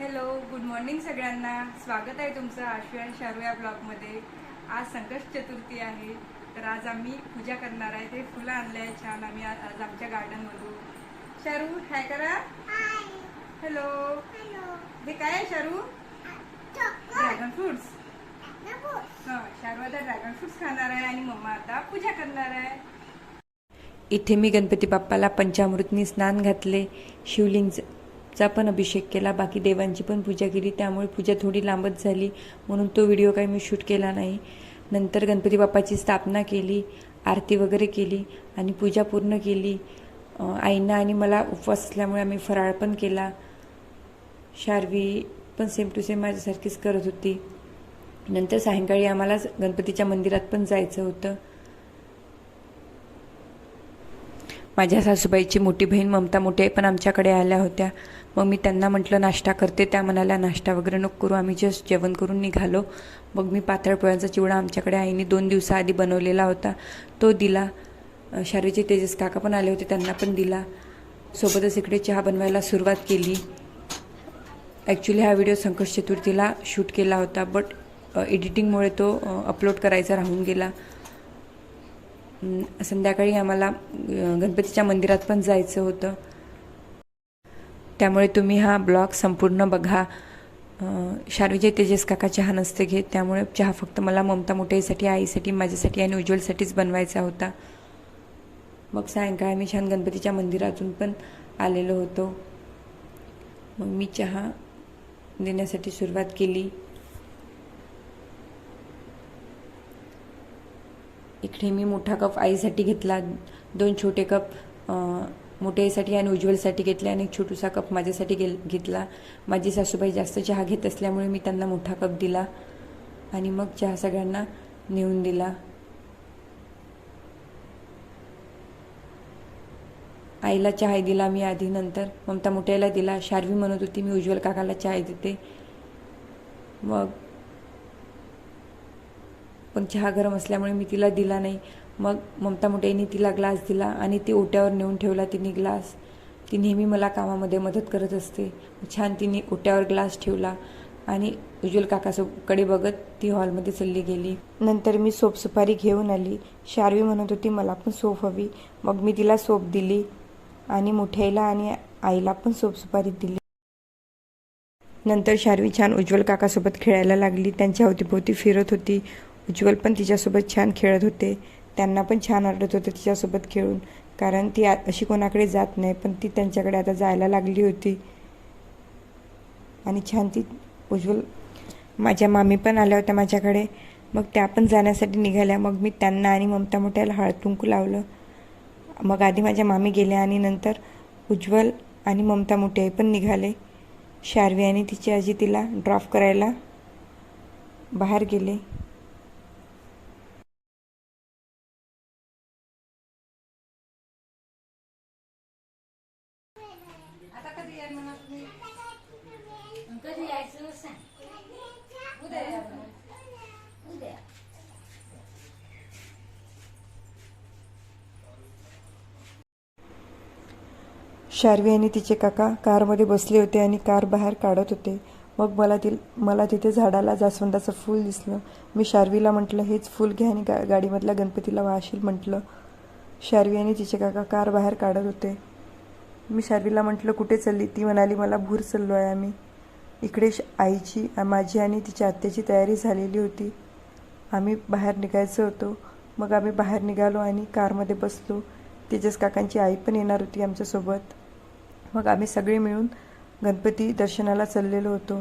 Hello, good morning सगळ्यांना. स्वागत आहे तुमचं आशु आणि शारू या ब्लॉगमध्ये. आज संकष्ट चतुर्थी आहे, तर आज आम्ही पूजा करणार आहे. ते फुलं आणले आहे छान आम्ही आज आमच्या गार्डनमधून. शारू हाय करा. हॅलो. हे काय आहे शारू? Dragon fruits. हां, शारू आता ड्रॅगन फ्रुट्स खाणार आहे आणि मम्मा आता पूजा करणार आहे. इथे मी गणपती बाप्पाला पंचामृतनी स्नान घातले, शिवलिंगचा पण अभिषेक केला, बाकी देवांची पण पूजा केली. त्यामुळे पूजा थोडी लांबच झाली, म्हणून तो व्हिडिओ काही मी शूट केला नाही. नंतर गणपती बाप्पाची स्थापना केली, आरती वगैरे केली आणि पूजा पूर्ण केली. आईंना आणि मला उपवास असल्यामुळे आम्ही फराळ पण केला. शार्वी पण सेम टू सेम माझ्यासारखीच करत होती. नंतर सायंकाळी आम्हाला गणपतीच्या मंदिरात पण जायचं होतं. माझ्या सासूबाईची मोठी बहीण ममता मोठे पण आमच्याकडे आल्या होत्या. मग मी त्यांना म्हटलं नाश्ता करते. त्या म्हणाल्या नाश्ता वगैरे नको करू, आम्ही जस्ट जेवण करून निघालो. मग मी पातळ पोळ्यांचा चिवडा आमच्याकडे आईने 2 दिवसाआधी बनवलेला होता, तो दिला. शारीचे तेजस काका पण आले होते, त्यांना पण दिला. सोबतच इकडे चहा बनवायला सुरुवात केली. ॲक्च्युली हा व्हिडिओ संकष्ट चतुर्थीला शूट केला होता, बट एडिटिंगमुळे तो अपलोड करायचा राहून गेला. संध्याकाळी आम्हाला गणपतीच्या मंदिरात पण जायचं होतं, त्यामुळे तुम्ही हा ब्लॉग संपूर्ण बघा. शार्वीचे तेजस काका चहा नसते घेत, त्यामुळे चहा फक्त मला ममता मोठ्यासाठी, आईसाठी, माझ्यासाठी आणि उज्ज्वलसाठीच बनवायचा होता. मग सायंकाळी आम्ही छान गणपतीच्या मंदिरातून पण आलेलो होतो. मग मी चहा देण्यासाठी सुरुवात केली. इकडे मी मोठा कप आईसाठी घेतला, 2 छोटे कप मोठ्या आईसाठी आणि उज्ज्वलसाठी घेतले आणि एक छोटूसा कप माझ्यासाठी घेतला. माझी सासूबाई जास्त चहा घेत असल्यामुळे मी त्यांना मोठा कप दिला आणि मग चहा सगळ्यांना नेऊन दिला. आईला चहा दिला मी आधी, नंतर ममता मोठ्याला दिला. शार्वी म्हणत होती मी उज्ज्वल काकाला चहा देते, मग पण चहा गरम असल्यामुळे मी तिला दिला नाही. मग ममता मोठ्याने तिला ग्लास दिला आणि ती ओट्यावर नेऊन ठेवला तिने ग्लास. ती नेहमी मला कामामध्ये मदत करत असते. छान तिने ओट्यावर ग्लास ठेवला आणि उज्ज्वल काकाकडे बघत ती हॉलमध्ये चालली गेली. नंतर मी सोप सुपारी घेऊन आली. शार्वी म्हणत होती मला पण सोप हवी, मग मी तिला सोप दिली आणि मोठ्याला आणि आईला पण सोप सुपारी दिली. नंतर शार्वी छान उज्ज्वल काकासोबत खेळायला लागली, त्यांच्या अवतीभोवती फिरत होती. उज्ज्वल पण तिच्यासोबत छान खेळत होते. त्यांना पण छान वाटत होतं तिच्यासोबत खेळून, कारण ती अशी कोणाकडे जात नाही, पण ती त्यांच्याकडे आता जायला लागली होती. आणि छान ती उज्ज्वल, माझ्या मामी पण आल्या होत्या माझ्याकडे, मग त्या पण जाण्यासाठी निघाल्या. मग मी त्यांना आणि ममता मोठ्याला हळद कुंकू लावलं. मग आधी माझ्या मामी गेल्या आणि नंतर उज्ज्वल आणि ममता मोठे पण निघाले. शार्वी आणि तिची आजी तिला ड्रॉप करायला बाहेर गेले. शार्वी आणि तिचे काका कारमध्ये बसले होते आणि कार बाहेर काढत होते. मग मला तिथे झाडाला जास्वंदाचं फूल दिसलं. मी शार्वीला म्हटलं हेच फूल घ्या आणि गाडीमधल्या गणपतीला वाहशील म्हटलं. शार्वी आणि तिचे काका कार बाहेर काढत होते. मी शार्वीला म्हटलं कुठे चालली? ती म्हणाली मला भूर चाललो आहे आम्ही. इकडे आईची, माझी आणि तिच्या आत्याची तयारी झालेली होती. आम्ही बाहेर निघायचं होतो. मग आम्ही बाहेर निघालो आणि कारमध्ये बसलो. तेजस काकांची आई पण येणार होती आमच्यासोबत. मग आम्ही सगळे मिळून गणपती दर्शनाला चाललेलो होतो.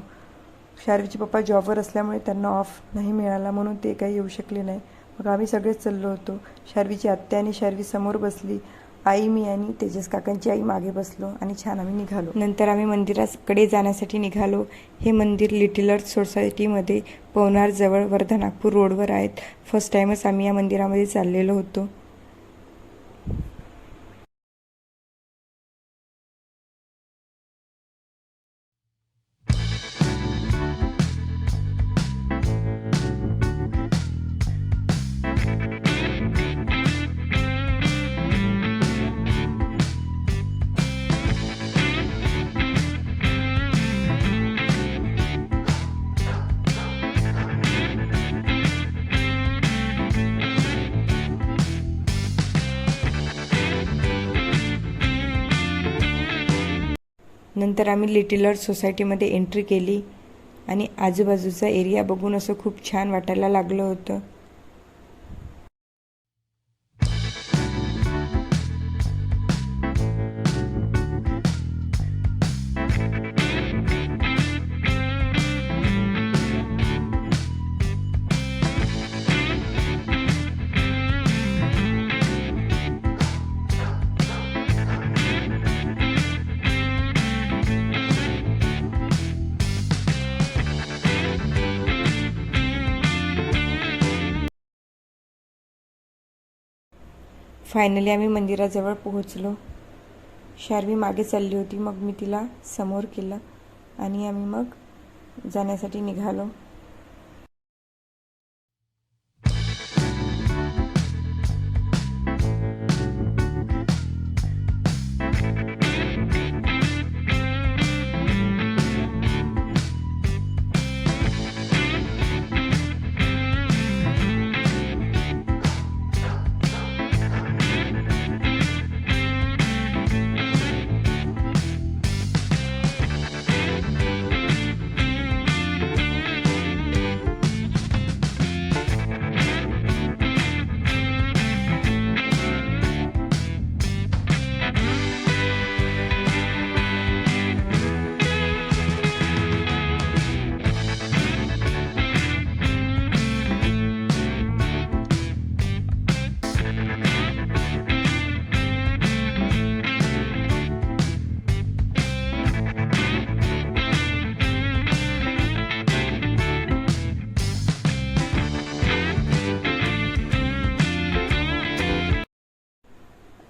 शार्वीचे पप्पा जॉबवर असल्यामुळे त्यांना ऑफ नाही मिळाला, म्हणून ते काही येऊ शकले नाही. मग आम्ही सगळेच चाललो होतो. शार्वीची आत्या आणि शार्वी समोर बसली, आई, मी आणि तेजस काकांची आई मागे बसलो आणि छान आम्ही निघालो. नंतर आम्ही मंदिराकडे जाण्यासाठी निघालो. हे मंदिर लिटिल अर्थ सोसायटीमध्ये पवनारजवळ वर्धा नागपूर रोडवर आहेत. फर्स्ट टाईमच आम्ही या मंदिरामध्ये चाललेलो होतो. नंतर आम्ही लिटिल अर्थ सोसायटीमध्ये एंट्री केली आणि आजूबाजूचा एरिया बघून असं खूप छान वाटायला लागलं होतं. फायनली आम्ही मंदिराजवळ पोहोचलो. शार्वी मागे चालली होती, मग मी तिला समोर केलं आणि आम्ही मग जाण्यासाठी निघालो.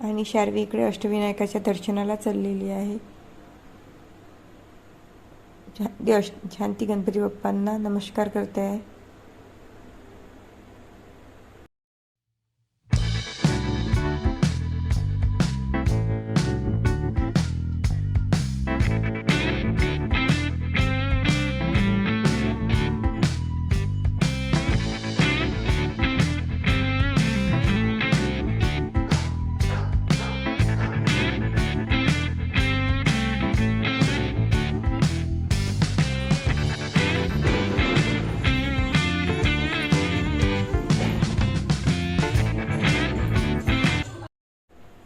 आणि शार्वी इकडे अष्टविनायकाच्या दर्शनाला चाललेली आहे. शांती गणपती बाप्पांना नमस्कार करते आहे.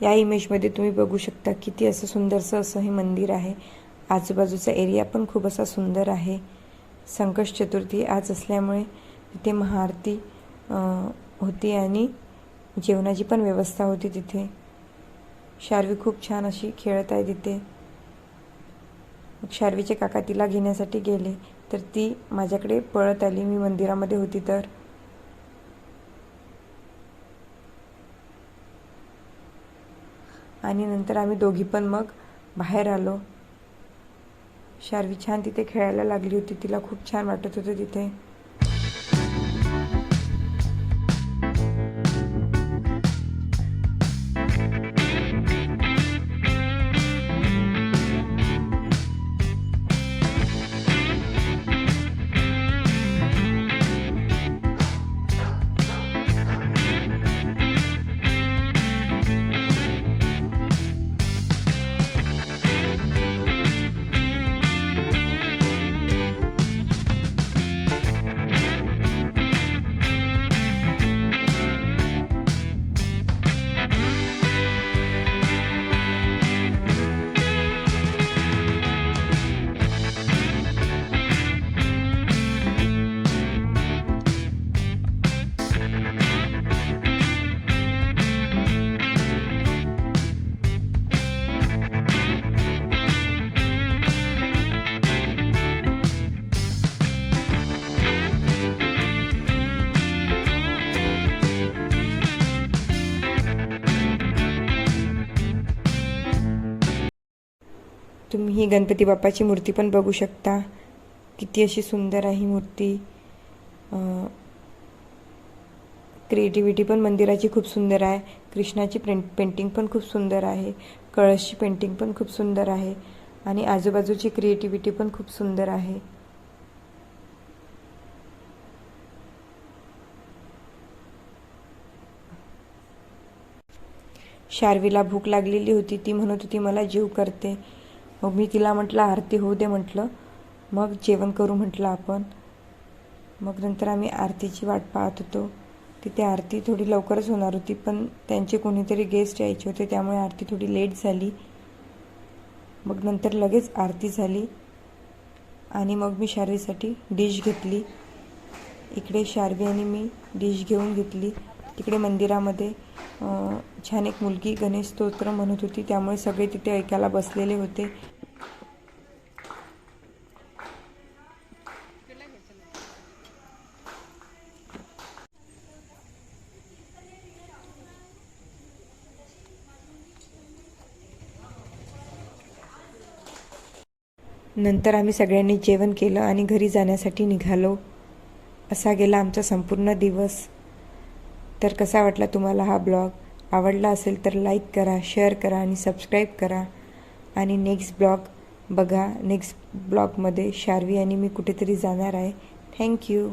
या इमेजमध्ये तुम्ही बघू शकता किती असं सुंदरसं असं हे मंदिर आहे. आजूबाजूचा एरिया पण खूप असा सुंदर आहे. संकष्ट चतुर्थी आज असल्यामुळे तिथे महाआरती होती आणि जेवणाची पण व्यवस्था होती तिथे. शार्वी खूप छान अशी खेळत आहे तिथे. शार्वीचे काका तिला घेण्यासाठी गेले तर ती माझ्याकडे पळत आली. मी मंदिरामध्ये होती तर. आणि नंतर आम्ही दोघी पण मग बाहेर आलो. शार्वी छान तिथे खेळायला लागली होती. तिला खूप छान वाटत होतं तिथे. तुम्ही ही गणपती बाप्पाची मूर्ती पण बघू शकता. किती अशी सुंदर आहे ही मूर्ती. क्रिएटिव्हिटी पण मंदिराची खूप सुंदर आहे. कृष्णाची पेंटिंग पण खूप सुंदर आहे. कळसची पेंटिंग पण खूप सुंदर आहे आणि आजूबाजूची क्रिएटिव्हिटी पण खूप सुंदर आहे. शार्वीला भूक लागलेली होती. ती म्हणत होती मला जीव करते. मग मी तिला म्हटलं आरती होऊ दे म्हटलं, मग जेवण करू म्हटलं आपण. मग नंतर आम्ही आरतीची वाट पाहत होतो. तिथे आरती थोडी लवकरच होणार होती, पण त्यांचे कोणीतरी गेस्ट यायचे होते, त्यामुळे आरती थोडी लेट झाली. मग नंतर लगेच आरती झाली आणि मग मी शार्वीसाठी डिश घेतली. इकडे शार्वी आणि मी डिश घेऊन घेतली. तिकडे मंदिरामध्ये छान एक मुलगी गणेश स्तोत्र म्हणत होती, त्यामुळे सगळे तिथे ऐकायला बसलेले होते. नंतर आम्ही सगळ्यांनी जेवण केलं आणि घरी जाण्यासाठी निघालो. असा गेला आमचा संपूर्ण दिवस. तर कसा वाटला तुम्हाला हा ब्लॉग? आवडला असेल तर लाईक करा, शेअर करा आणि सबस्क्राईब करा. आणि नेक्स्ट ब्लॉग बघा. नेक्स्ट ब्लॉगमध्ये शार्वी आणि मी कुठेतरी जाणार आहे. थँक्यू.